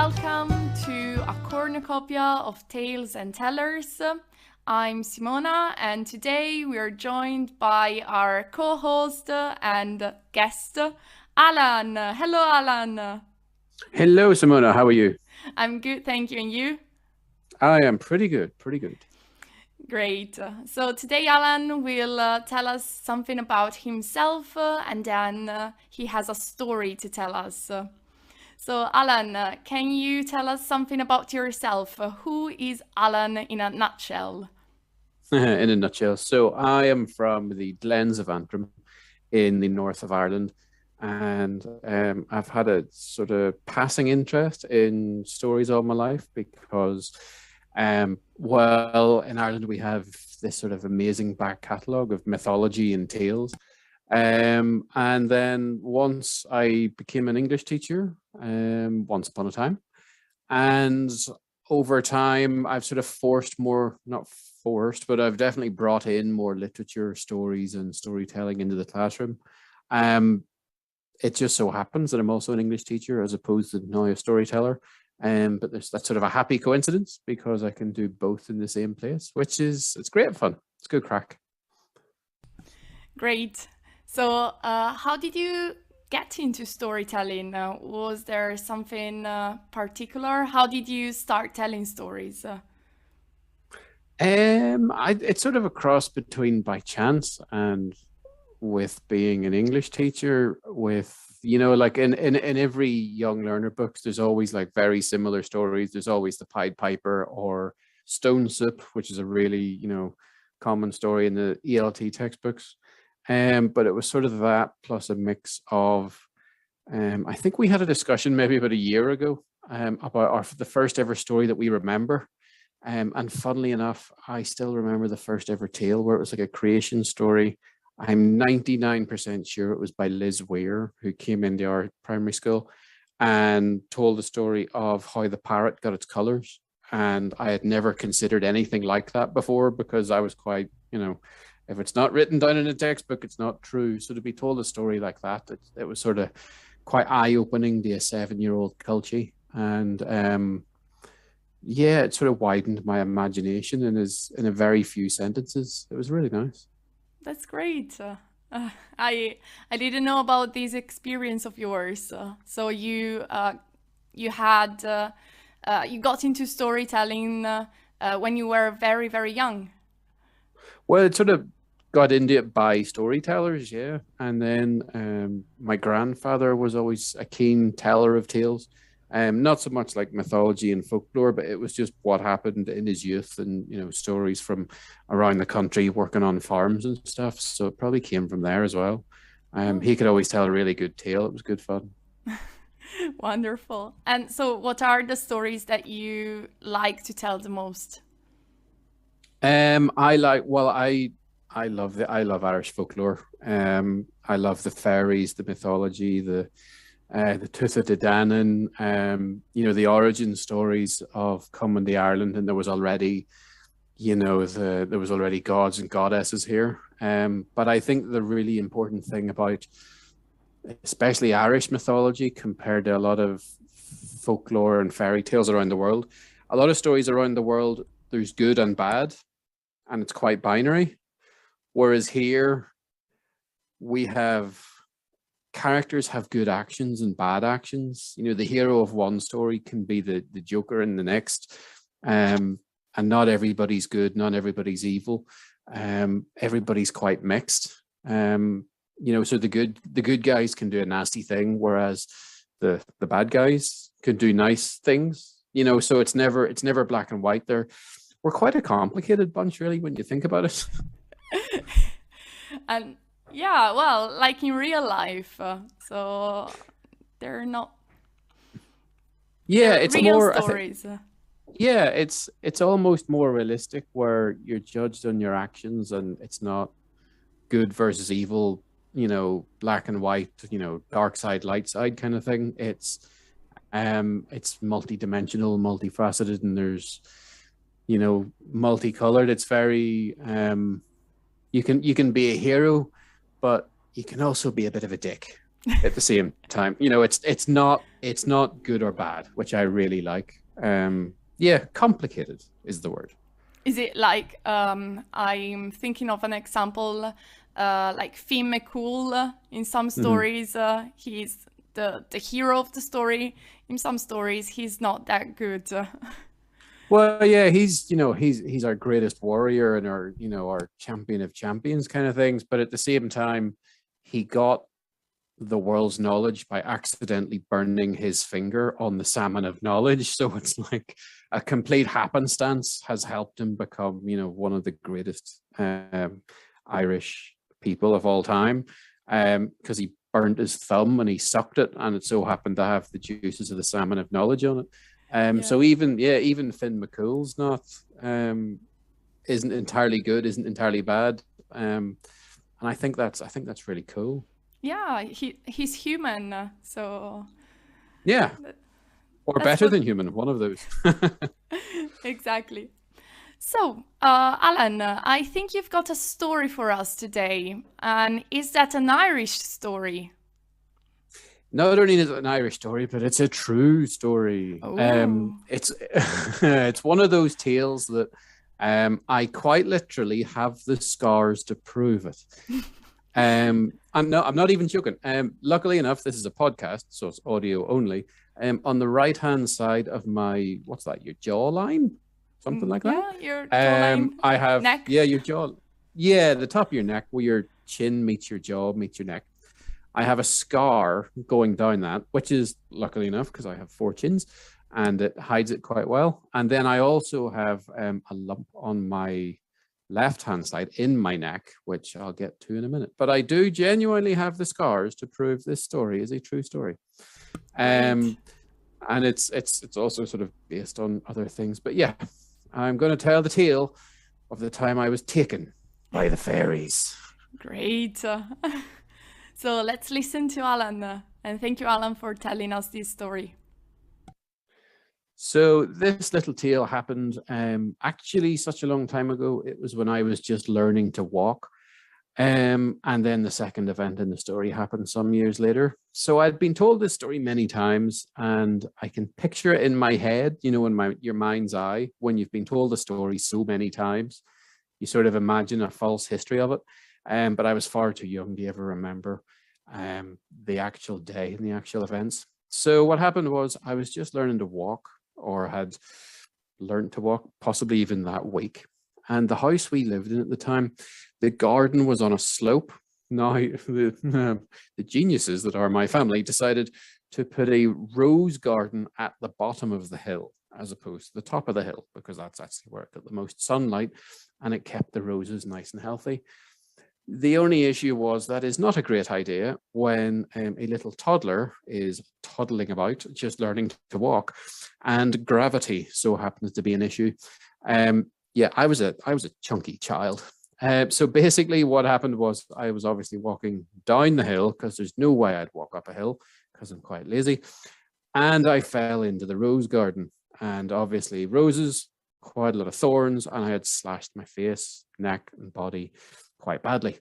Welcome to a cornucopia of tales and tellers. I'm Simona, and today we are joined by our co-host and guest, Alan. Hello, Alan. Hello, Simona. How are you? I'm good, thank you. And you? I am pretty good, pretty good. Great. So today Alan will tell us something about himself, and then he has a story to tell us. So Alan, can you tell us something about yourself? Who is Alan in a nutshell? In a nutshell. So I am from the Glens of Antrim in the north of Ireland, and I've had a sort of passing interest in stories all my life because, well, in Ireland we have this sort of amazing back catalogue of mythology and tales. And then once I became an English teacher, once upon a time, and over time I've sort of forced more, not forced, but I've definitely brought in more literature, stories, and storytelling into the classroom. Um, it just so happens that I'm also an English teacher as opposed to now a storyteller. But there's that's sort of a happy coincidence because I can do both in the same place, which is it's great fun. It's good crack. Great. So, how did you get into storytelling? Was there something particular? How did you start telling stories? It's sort of a cross between by chance and with being an English teacher. With like in every young learner books, there's always like very similar stories. There's always the Pied Piper or Stone Soup, which is a really common story in the ELT textbooks. But it was sort of that plus a mix of. I think we had a discussion maybe about a year ago about the first ever story that we remember. And funnily enough, I still remember the first ever tale where it was like a creation story. I'm 99% sure it was by Liz Weir, who came into our primary school and told the story of how the parrot got its colors. And I had never considered anything like that before because I was quite, if it's not written down in a textbook, it's not true. So to be told a story like that, it was sort of quite eye-opening to a 7-year-old culture. And yeah, it sort of widened my imagination and is in a very few sentences. It was really nice. That's great. I didn't know about this experience of yours. So you had you got into storytelling when you were very very young. Well, it sort of got into it by storytellers, yeah. And then my grandfather was always a keen teller of tales. Not so much like mythology and folklore, but it was just what happened in his youth and, stories from around the country working on farms and stuff. So it probably came from there as well. Oh, He could always tell a really good tale. It was good fun. wonderful. And so, what are the stories that you like to tell the most? I like, well, I love Irish folklore. I love the fairies, the mythology, the Tuatha De Danann, the origin stories of coming to Ireland, and there was already, there was already gods and goddesses here. But I think the really important thing about, especially Irish mythology, compared to a lot of folklore and fairy tales around the world, a lot of stories around the world, there's good and bad, and it's quite binary. Whereas here, we have characters have good actions and bad actions. The hero of one story can be the Joker in the next. And not everybody's good, not everybody's evil. Everybody's quite mixed. So the good guys can do a nasty thing, whereas the bad guys can do nice things. So it's never black and white. We're quite a complicated bunch, really, when you think about it. And yeah, well, like in real life. So they're not Yeah, they're it's real more, I think, stories. yeah, it's almost more realistic where you're judged on your actions and it's not good versus evil, black and white, dark side, light side kind of thing. It's multi-dimensional, multifaceted, and there's, multicolored. It's very you can be a hero, but you can also be a bit of a dick. at the same time. You know, it's not good or bad, which I really like. Yeah, complicated is the word. Is it like I'm thinking of an example, like Finn McCool in some Mhm. stories, he's the hero of the story. In some stories, he's not that good. Well, yeah, he's our greatest warrior and our champion of champions kind of things. But at the same time, he got the world's knowledge by accidentally burning his finger on the salmon of knowledge. So it's like a complete happenstance has helped him become, one of the greatest Irish people of all time. Because he burned his thumb and he sucked it, and it so happened to have the juices of the salmon of knowledge on it. Yeah. So even Finn McCool's not isn't entirely good, isn't entirely bad. And I think that's really cool. Yeah, he's human, so Yeah, or that's better what than human, one of those. exactly. So, Alan, I think you've got a story for us today. And is that an Irish story? Not only is it an Irish story, but it's a true story. Oh, It's it's one of those tales that I quite literally have the scars to prove it. I'm not even joking. Luckily enough, this is a podcast, so it's audio only. On the right hand side of my, what's that? Your jawline, something like that. yeah, your jawline, I have, neck. yeah, your jaw, yeah, the top of your neck, where your chin meets your jaw, meets your neck. I have a scar going down that, which is luckily enough because I have four chins, and it hides it quite well. And then I also have a lump on my left hand side in my neck, which I'll get to in a minute. But I do genuinely have the scars to prove this story is a true story. Great. Um, and it's also sort of based on other things. But yeah, I'm going to tell the tale of the time I was taken by the fairies. Great. So let's listen to Alan. And thank you, Alan, for telling us this story. So this little tale happened actually such a long time ago. It was when I was just learning to walk. And then the second event in the story happened some years later. So I'd been told this story many times, and I can picture it in my head, in your mind's eye, when you've been told a story so many times, you sort of imagine a false history of it. But I was far too young to ever remember the actual day and the actual events. So what happened was I was just learning to walk, or had learned to walk, possibly even that week. And the house we lived in at the time, the garden was on a slope. Now, the geniuses that are my family decided to put a rose garden at the bottom of the hill as opposed to the top of the hill, because that's actually where it got the most sunlight and it kept the roses nice and healthy. The only issue was that is not a great idea when a little toddler is toddling about, just learning to walk, and gravity so happens to be an issue. Yeah, I was a chunky child. So basically, what happened was I was obviously walking down the hill because there's no way I'd walk up a hill because I'm quite lazy, and I fell into the rose garden. And obviously, roses, quite a lot of thorns, and I had slashed my face, neck, and body quite badly.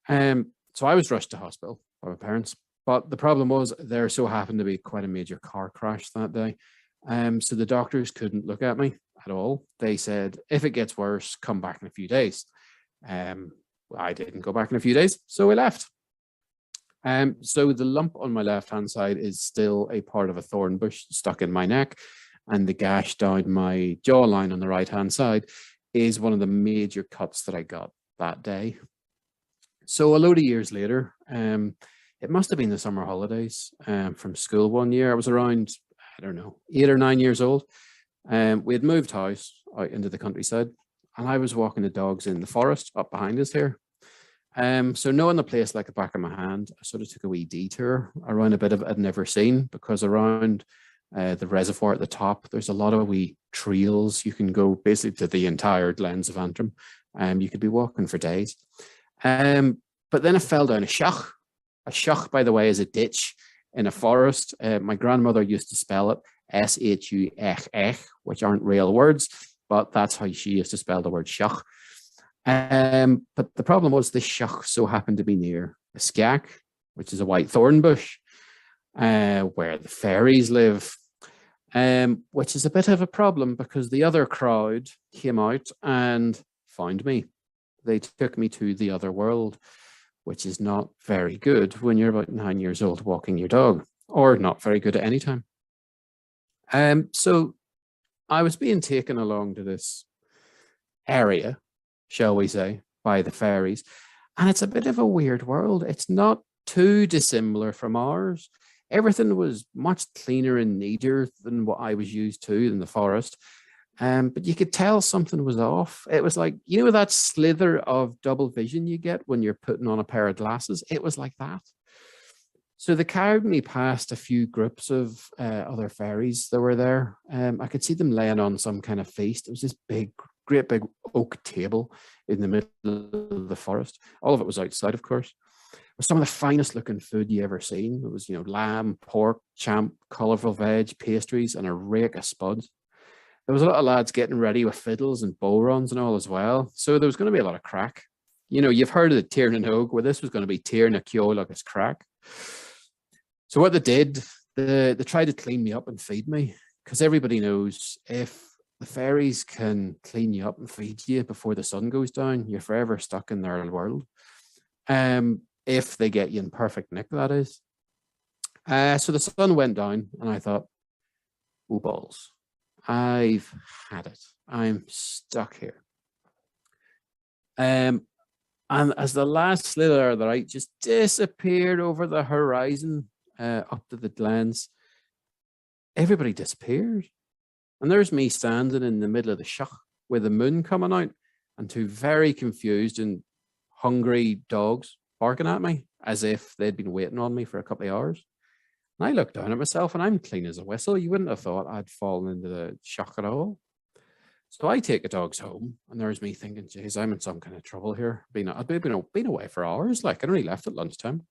So I was rushed to hospital by my parents. But the problem was there so happened to be quite a major car crash that day. So the doctors couldn't look at me at all. They said, if it gets worse, come back in a few days. Um, I didn't go back in a few days, so we left. So the lump on my left hand side is still a part of a thorn bush stuck in my neck, and the gash down my jawline on the right hand side is one of the major cuts that I got that day. So a load of years later, it must have been the summer holidays from school one year. I was around, I don't know, 8 or 9 years old. We had moved house out into the countryside, and I was walking the dogs in the forest up behind us here. So knowing the place like the back of my hand, I sort of took a wee detour around a bit of it I'd never seen, because around the reservoir at the top, there's a lot of wee trails. You can go basically to the entire Glens of Antrim. You could be walking for days. But then I fell down a shach. A shach, by the way, is a ditch in a forest. My grandmother used to spell it Shuch, which aren't real words, but that's how she used to spell the word shach. But the problem was this shach so happened to be near a skiach, which is a white thorn bush, where the fairies live, which is a bit of a problem because the other crowd came out and found me. They took me to the other world, which is not very good when you're about 9 years old walking your dog, or not very good at any time. So I was being taken along to this area, shall we say, by the fairies. And it's a bit of a weird world. It's not too dissimilar from ours. Everything was much cleaner and neater than what I was used to in the forest. But you could tell something was off. It was like, you know, that slither of double vision you get when you're putting on a pair of glasses? It was like that. So they carried me past a few groups of other fairies that were there. I could see them laying on some kind of feast. It was this big, great big oak table in the middle of the forest. All of it was outside, of course. It was some of the finest looking food you ever seen. It was, you know, lamb, pork, champ, colourful veg, pastries, and a rake of spuds. There was a lot of lads getting ready with fiddles and bow runs and all as well. So there was going to be a lot of crack. You know, you've heard of the Tír na Nog, where this was going to be Tír na Ceol agus crack. So what they did, they tried to clean me up and feed me, because everybody knows if the fairies can clean you up and feed you before the sun goes down, you're forever stuck in their world. If they get you in perfect nick, that is. So the sun went down and I thought, oh balls, I've had it. I'm stuck here. And as the last slither of the light just disappeared over the horizon, up to the glens, everybody disappeared. And there's me standing in the middle of the shach with the moon coming out and two very confused and hungry dogs barking at me as if they'd been waiting on me for a couple of hours. And I looked down at myself and I'm clean as a whistle. You wouldn't have thought I'd fallen into the shach at all. So I take the dogs home and there's me thinking, geez, I'm in some kind of trouble here. I've been away for hours. Like, I only left at lunchtime.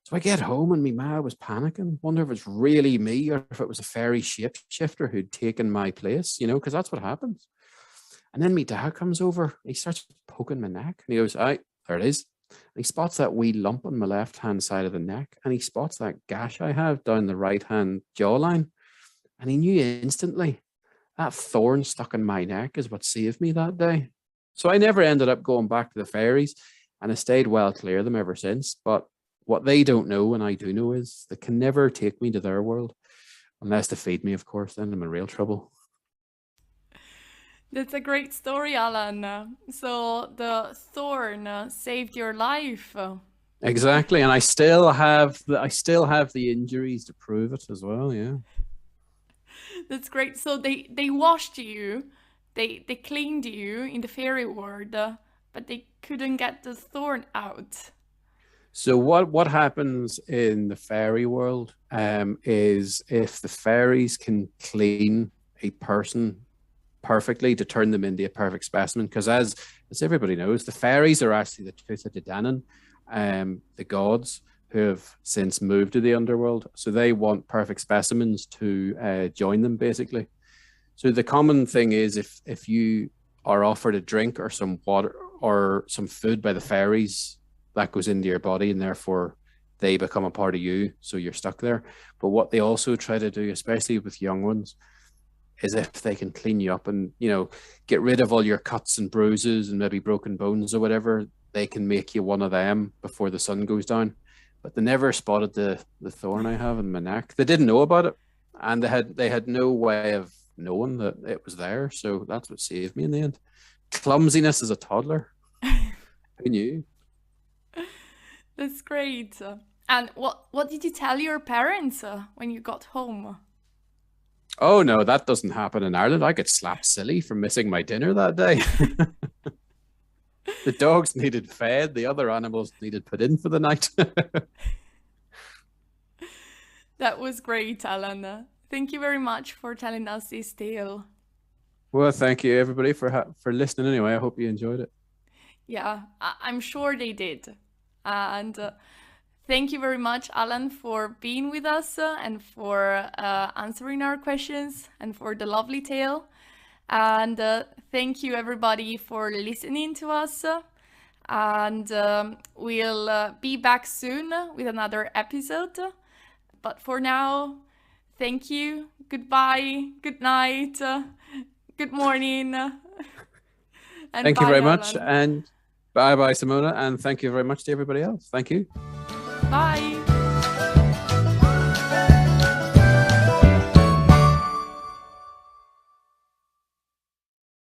So I get home and my ma was panicking, wonder if it's really me or if it was a fairy shapeshifter who'd taken my place, you know, because that's what happens. And then my dad comes over and he starts poking my neck and he goes, aye, there it is. And he spots that wee lump on my left-hand side of the neck and he spots that gash I have down the right-hand jawline. And he knew instantly that thorn stuck in my neck is what saved me that day. So I never ended up going back to the fairies and I stayed well clear of them ever since. But what they don't know, and I do know, is they can never take me to their world unless they feed me, of course. Then I'm in real trouble. That's a great story, Alan. So the thorn saved your life. Exactly, and I still have the injuries to prove it as well. Yeah, that's great. So they washed you, they cleaned you in the fairy world, but they couldn't get the thorn out. So what happens in the fairy world is if the fairies can clean a person perfectly to turn them into a perfect specimen, because as everybody knows, the fairies are actually the Tuatha De Danann, the gods who have since moved to the underworld. So they want perfect specimens to join them, basically. So the common thing is if you are offered a drink or some water or some food by the fairies, that goes into your body and therefore they become a part of you, so you're stuck there. But what they also try to do, especially with young ones, is if they can clean you up and, you know, get rid of all your cuts and bruises and maybe broken bones or whatever, they can make you one of them before the sun goes down. But they never spotted the thorn I have in my neck. They didn't know about it, and they had no way of knowing that it was there. So that's what saved me in the end. Clumsiness as a toddler. Who knew? That's great. And what did you tell your parents when you got home? Oh no, that doesn't happen in Ireland. I get slapped silly for missing my dinner that day. The dogs needed fed, the other animals needed put in for the night. That was great, Alan. Thank you very much for telling us this tale. Well, thank you everybody for listening anyway. I hope you enjoyed it. Yeah, I'm sure they did. And thank you very much, Alan, for being with us and for answering our questions and for the lovely tale. And thank you, everybody, for listening to us. and we'll be back soon with another episode. But for now, thank you, goodbye, good night, good morning, and Thank you bye, very much, Alan. and bye bye, Simona, and thank you very much to everybody else. Thank you. Bye.